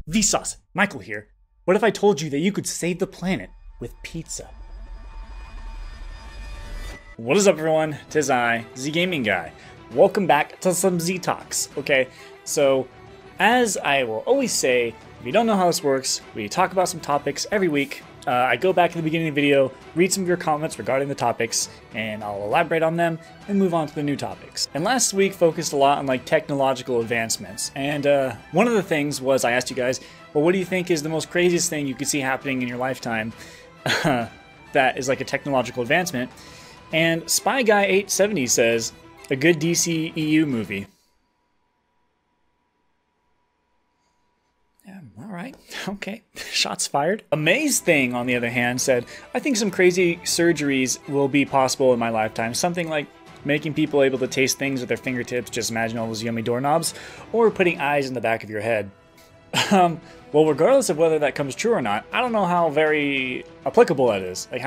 Vsauce, Michael here. What if I told you that you could save the planet with pizza? What is up, everyone? Tis I, Z Gaming Guy. Welcome back to some Z Talks. Okay, so as I will always say, if you don't know how this works, we talk about some topics every week. I go back in the beginning of the video, read some of your comments regarding the topics, and I'll elaborate on them and move on to the new topics. And last week focused a lot on like technological advancements. And one of the things was I asked you guys, well, what do you think is the most craziest thing you could see happening in your lifetime that is like a technological advancement? And Spy Guy 870 says, a good DC EU movie. Alright, okay, shots fired. Amaze Thing, on the other hand, said, I think some crazy surgeries will be possible in my lifetime. Something like making people able to taste things with their fingertips, just imagine all those yummy doorknobs, or putting eyes in the back of your head. Well, regardless of whether that comes true or not, I don't know how very applicable that is. Like,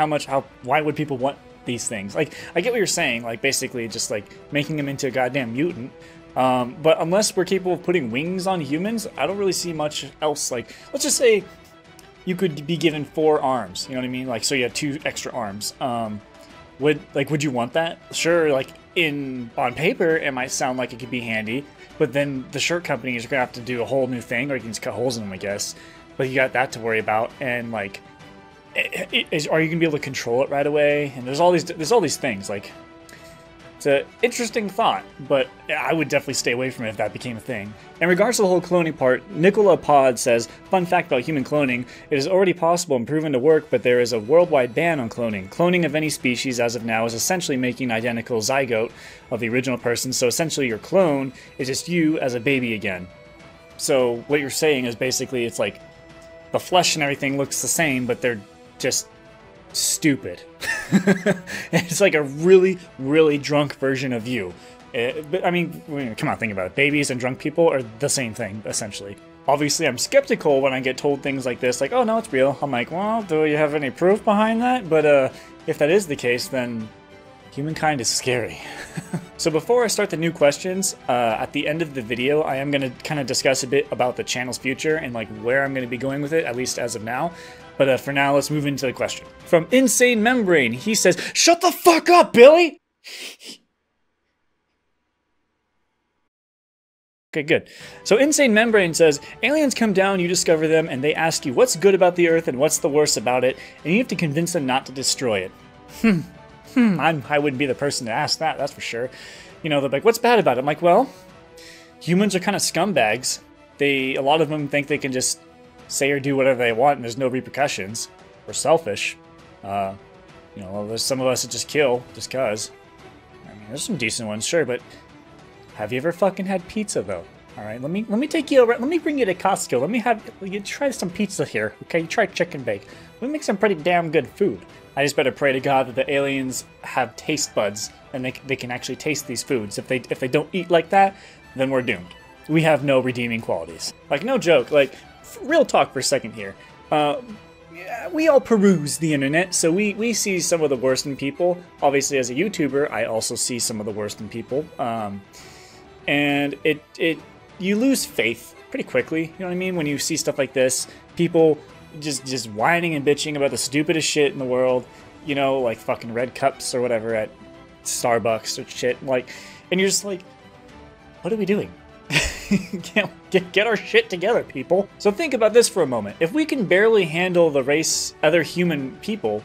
why would people want these things? Like, I get what you're saying, like, basically just, like, making them into a goddamn mutant. But unless we're capable of putting wings on humans, I don't really see much else. Like, let's just say you could be given 4 arms, you know what I mean? Like, so you have 2 extra arms. Would you want that? Sure, like, on paper, it might sound like it could be handy, but then the shirt companies are gonna have to do a whole new thing, or you can just cut holes in them, I guess. But you got that to worry about, and, like, are you gonna be able to control it right away? And there's all these things, like, it's an interesting thought, but I would definitely stay away from it if that became a thing. In regards to the whole cloning part, Nicola Pod says, fun fact about human cloning, it is already possible and proven to work, but there is a worldwide ban on cloning. Cloning of any species as of now is essentially making an identical zygote of the original person, so essentially your clone is just you as a baby again. So what you're saying is basically it's like the flesh and everything looks the same, but they're just stupid. It's like a really, really drunk version of you. But I mean, come on, think about it. Babies and drunk people are the same thing, essentially. Obviously, I'm skeptical when I get told things like this, like, oh, no, it's real. I'm like, well, do you have any proof behind that? But if that is the case, then humankind is scary. So before I start the new questions, at the end of the video, I am going to kind of discuss a bit about the channel's future and like where I'm going to be going with it, at least as of now. But for now, let's move into the question. From Insane Membrane, he says, shut the fuck up, Billy! Okay, good. So Insane Membrane says, aliens come down, you discover them, and they ask you what's good about the Earth and what's the worst about it, and you have to convince them not to destroy it. I wouldn't be the person to ask that, that's for sure. You know, they're like, what's bad about it? I'm like, well, humans are kind of scumbags. A lot of them think they can just say or do whatever they want and there's no repercussions. We're selfish. You know, there's some of us that just kill just cause. I mean, there's some decent ones, sure, but have you ever fucking had pizza though? All right, let me take you over. Let me bring you to Costco. Let me have you try some pizza here. Okay, you try chicken bake. We make some pretty damn good food. I just better pray to God that the aliens have taste buds and they can actually taste these foods. If they don't eat like that, then we're doomed. We have no redeeming qualities. Like, no joke. Like, real talk for a second here. We all peruse the internet, so we see some of the worst in people. Obviously, as a YouTuber, I also see some of the worst in people. And you lose faith pretty quickly, you know what I mean? When you see stuff like this, people just whining and bitching about the stupidest shit in the world, you know, like fucking red cups or whatever at Starbucks or shit, like, and you're just like, what are we doing? Get our shit together, people. So think about this for a moment. If we can barely handle the race, other human people,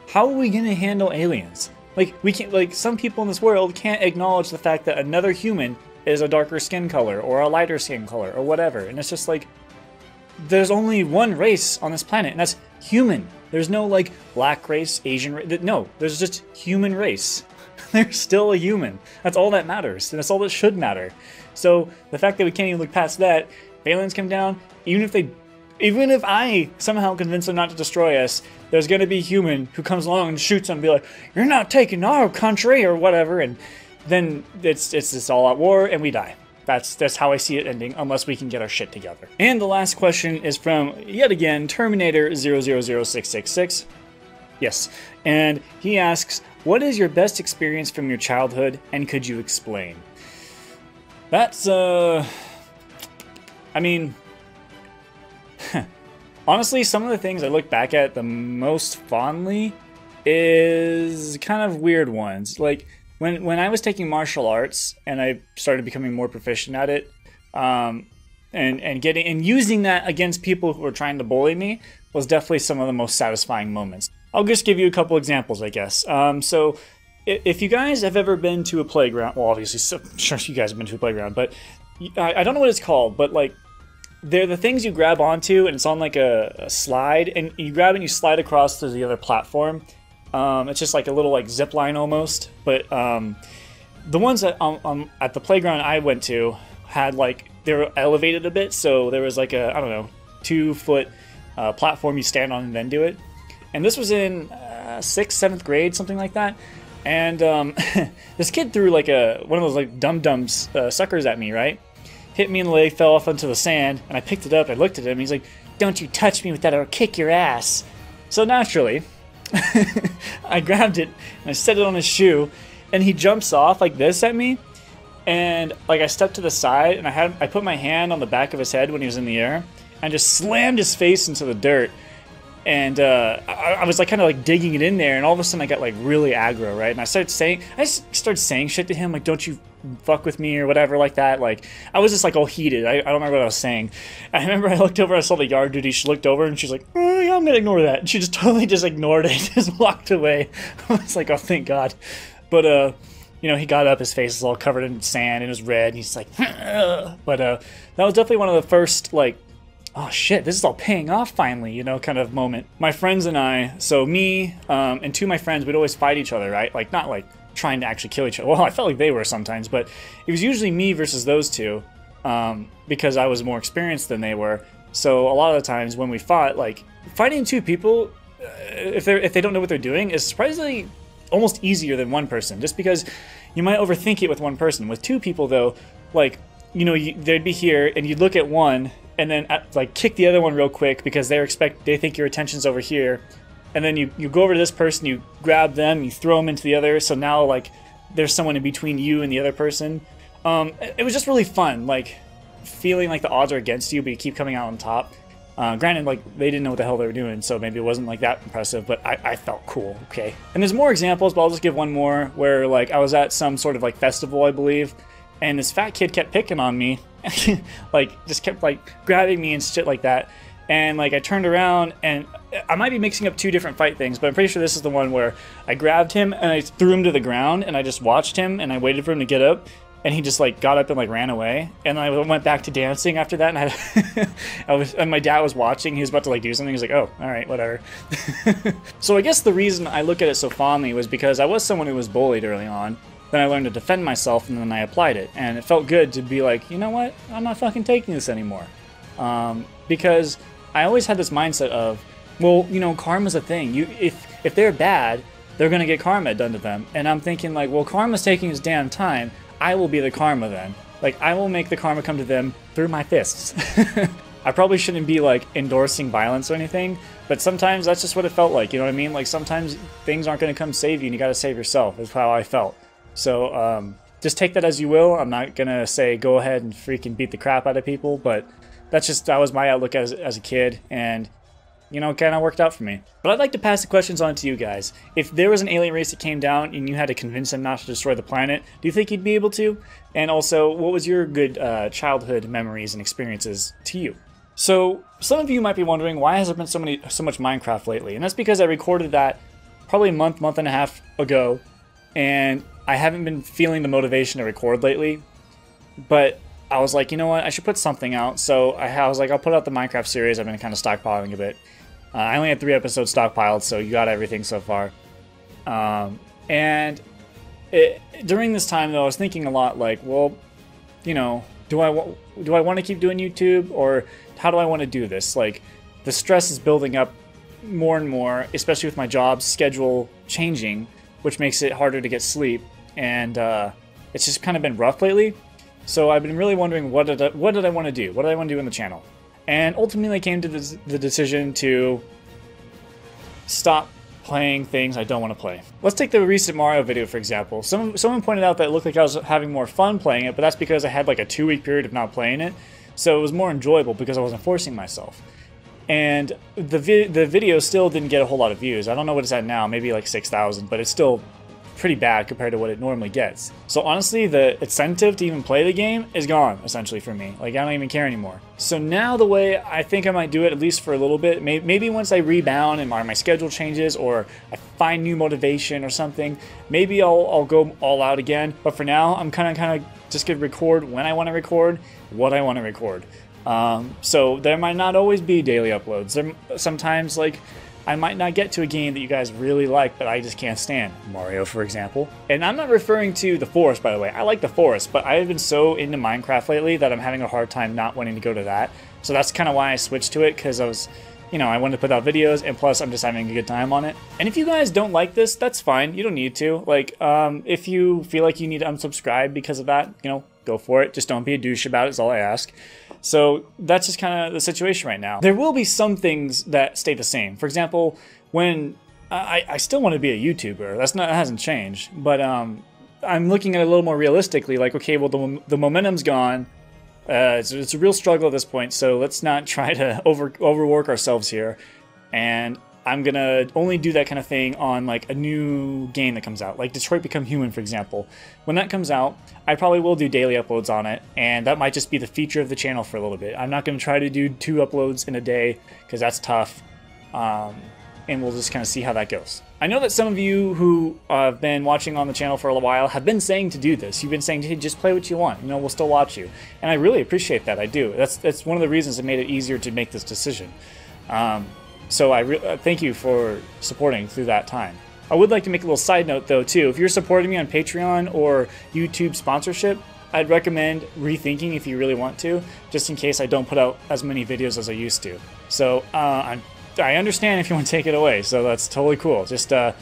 how are we gonna handle aliens? Like, we can't, like, some people in this world can't acknowledge the fact that another human is a darker skin color or a lighter skin color or whatever. And it's just like, there's only one race on this planet, and that's human. There's no, like, black race, Asian race. No, there's just human race. They're still a human. That's all that matters, and that's all that should matter. So the fact that we can't even look past that, if aliens come down, even if I somehow convince them not to destroy us, there's gonna be a human who comes along and shoots them and be like, you're not taking our country or whatever, and then it's just all out war and we die. That's how I see it ending, unless we can get our shit together. And the last question is from, yet again, Terminator 000666. Yes, and he asks, what is your best experience from your childhood, and could you explain? That's, I mean, Honestly, some of the things I look back at the most fondly is kind of weird ones. Like when I was taking martial arts and I started becoming more proficient at it, and using that against people who were trying to bully me was definitely some of the most satisfying moments. I'll just give you a couple examples, I guess. So if you guys have ever been to a playground, well, obviously, I'm sure you guys have been to a playground, but I don't know what it's called, but like, they're the things you grab onto, and it's on like a slide, and you grab and you slide across to the other platform. It's just like a little like zip line almost, but the ones that at the playground I went to had like, they were elevated a bit, so there was like a, I don't know, 2-foot platform you stand on and then do it. And this was in 6th, 7th grade, something like that. And this kid threw like one of those like dum-dums suckers at me, right? Hit me in the leg, fell off onto the sand, and I picked it up. I looked at him. He's like, "Don't you touch me with that, or I'll kick your ass." So naturally, I grabbed it and I set it on his shoe, and he jumps off like this at me. And like I stepped to the side, and I put my hand on the back of his head when he was in the air, and just slammed his face into the dirt. And I was like kind of like digging it in there, and all of a sudden I got like really aggro, right? And I started saying shit to him, like, "Don't you fuck with me," or whatever like that. Like, I was just like all heated. I don't remember what I was saying. I remember I looked over, I saw the yard duty. She looked over and she's like, "Oh yeah, I'm gonna ignore that." And she just totally just ignored it, just walked away. I was like, oh, thank God. But you know, he got up, his face was all covered in sand and it was red, and he's like, ugh. But that was definitely one of the first like, oh shit, this is all paying off finally, you know, kind of moment. My friends and I, so me and 2 of my friends, we'd always fight each other, right? Like, not like trying to actually kill each other. Well, I felt like they were sometimes, but it was usually me versus those 2 because I was more experienced than they were. So a lot of the times when we fought, like, fighting 2 people, if they don't know what they're doing, is surprisingly almost easier than 1 person, just because you might overthink it with 1 person. With 2 people, though, like, you know, they'd be here and you'd look at one and then like kick the other one real quick because they think your attention's over here, and then you go over to this person, you grab them, you throw them into the other, so now like there's someone in between you and the other person. It was just really fun, like feeling like the odds are against you, but you keep coming out on top. Granted, like, they didn't know what the hell they were doing, so maybe it wasn't like that impressive, but I felt cool, okay? And there's more examples, but I'll just give one more where like I was at some sort of like festival, I believe, and this fat kid kept picking on me, like just kept like grabbing me and shit like that. And like I turned around, and I might be mixing up 2 different fight things, but I'm pretty sure this is the one where I grabbed him and I threw him to the ground, and I just watched him and I waited for him to get up, and he just like got up and like ran away. And I went back to dancing after that, and and my dad was watching. He was about to like do something. He was like, "Oh, all right, whatever." So I guess the reason I look at it so fondly was because I was someone who was bullied early on. Then I learned to defend myself, and then I applied it, and it felt good to be like, you know what, I'm not fucking taking this anymore, because I always had this mindset of, well, you know, karma's a thing. If they're bad, they're gonna get karma done to them, and I'm thinking like, well, karma's taking its damn time. I will be the karma then. Like, I will make the karma come to them through my fists. I probably shouldn't be like endorsing violence or anything, but sometimes that's just what it felt like. You know what I mean? Like, sometimes things aren't gonna come save you, and you gotta save yourself. That's how I felt. So just take that as you will. I'm not gonna say go ahead and freaking beat the crap out of people, but that was my outlook as a kid, and you know, kind of worked out for me. But I'd like to pass the questions on to you guys. If there was an alien race that came down and you had to convince them not to destroy the planet, do you think you'd be able to? And also, what was your good childhood memories and experiences to you? So some of you might be wondering, why has there been so much Minecraft lately? And that's because I recorded that probably a month and a half ago, and I haven't been feeling the motivation to record lately, but I was like, you know what, I should put something out. So I was like, I'll put out the Minecraft series. I've been kind of stockpiling a bit. I only had 3 episodes stockpiled, so you got everything so far. During this time, though, I was thinking a lot like, well, you know, do I want to keep doing YouTube, or how do I want to do this? Like, the stress is building up more and more, especially with my job schedule changing, which makes it harder to get sleep, and it's just kind of been rough lately. So I've been really wondering, what did I want to do? What did I want to do in the channel? And ultimately I came to the decision to stop playing things I don't want to play. Let's take the recent Mario video, for example. Someone pointed out that it looked like I was having more fun playing it, but that's because I had like a 2-week period of not playing it. So it was more enjoyable because I wasn't forcing myself. And the video still didn't get a whole lot of views. I don't know what it's at now, maybe like 6,000, but it's still pretty bad compared to what it normally gets. So honestly, the incentive to even play the game is gone, essentially, for me. Like, I don't even care anymore. So now the way I think I might do it, at least for a little bit, maybe once I rebound and my schedule changes, or I find new motivation or something, maybe I'll go all out again. But for now, I'm kind of just gonna record when I want to record, what I want to record. So there might not always be daily uploads. Sometimes, like, I might not get to a game that you guys really like, but I just can't stand. Mario, for example. And I'm not referring to The Forest, by the way. I like The Forest, but I've been so into Minecraft lately that I'm having a hard time not wanting to go to that. So that's kind of why I switched to it, because I was, I wanted to put out videos, and plus I'm just having a good time on it. And if you guys don't like this, that's fine. You don't need to. Like, if you feel like you need to unsubscribe because of that, go for it. Just don't be a douche about it, is all I ask. So that's just kind of the situation right now. There will be some things that stay the same. For example, when I still want to be a YouTuber, that hasn't changed. But I'm looking at it a little more realistically. Like, okay, well, the momentum's gone. It's a real struggle at this point. So let's not try to overwork ourselves here. And I'm gonna only do that kind of thing on like a new game that comes out, like Detroit Become Human, for example. When that comes out, I probably will do daily uploads on it, and that might just be the feature of the channel for a little bit. I'm not gonna try to do 2 uploads in a day, because that's tough, and we'll just kind of see how that goes. I know that some of you who have been watching on the channel for a while have been saying to do this. You've been saying, hey, just play what you want, we'll still watch you. And I really appreciate that, I do. That's one of the reasons it made it easier to make this decision. So I thank you for supporting through that time. I would like to make a little side note though too. If you're supporting me on Patreon or YouTube sponsorship, I'd recommend rethinking if you really want to, just in case I don't put out as many videos as I used to. So I understand if you want to take it away, so that's totally cool. Just I'm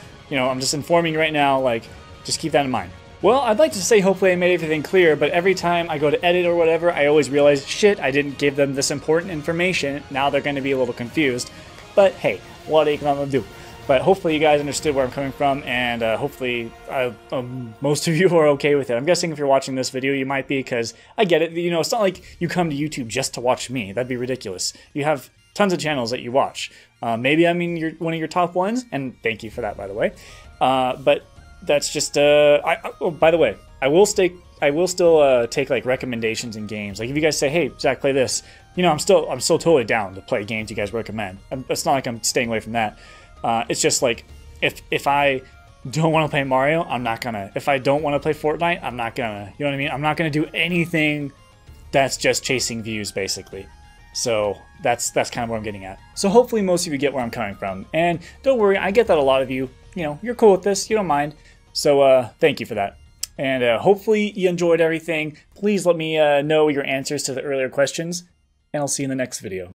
just informing you right now, like, just keep that in mind. Well, I'd like to say hopefully I made everything clear, but every time I go to edit or whatever, I always realize, shit, I didn't give them this important information. Now they're going to be a little confused. But hey, what are you gonna do? But hopefully you guys understood where I'm coming from, and hopefully most of you are okay with it. I'm guessing if you're watching this video, you might be, because I get it. It's not like you come to YouTube just to watch me. That'd be ridiculous. You have tons of channels that you watch. Maybe I'm in one of your top ones, and thank you for that, by the way. But that's just oh, by the way, I will still take like recommendations in games. Like if you guys say, hey, Zach, play this. I'm still totally down to play games you guys recommend. It's not like I'm staying away from that. It's just like if I don't want to play Mario, I'm not gonna. If I don't want to play Fortnite, I'm not gonna. You know what I mean? I'm not gonna do anything that's just chasing views, basically. So that's kind of what I'm getting at. So hopefully most of you get where I'm coming from. And don't worry, I get that a lot of you, you're cool with this. You don't mind. So thank you for that. And hopefully you enjoyed everything. Please let me know your answers to the earlier questions, and I'll see you in the next video.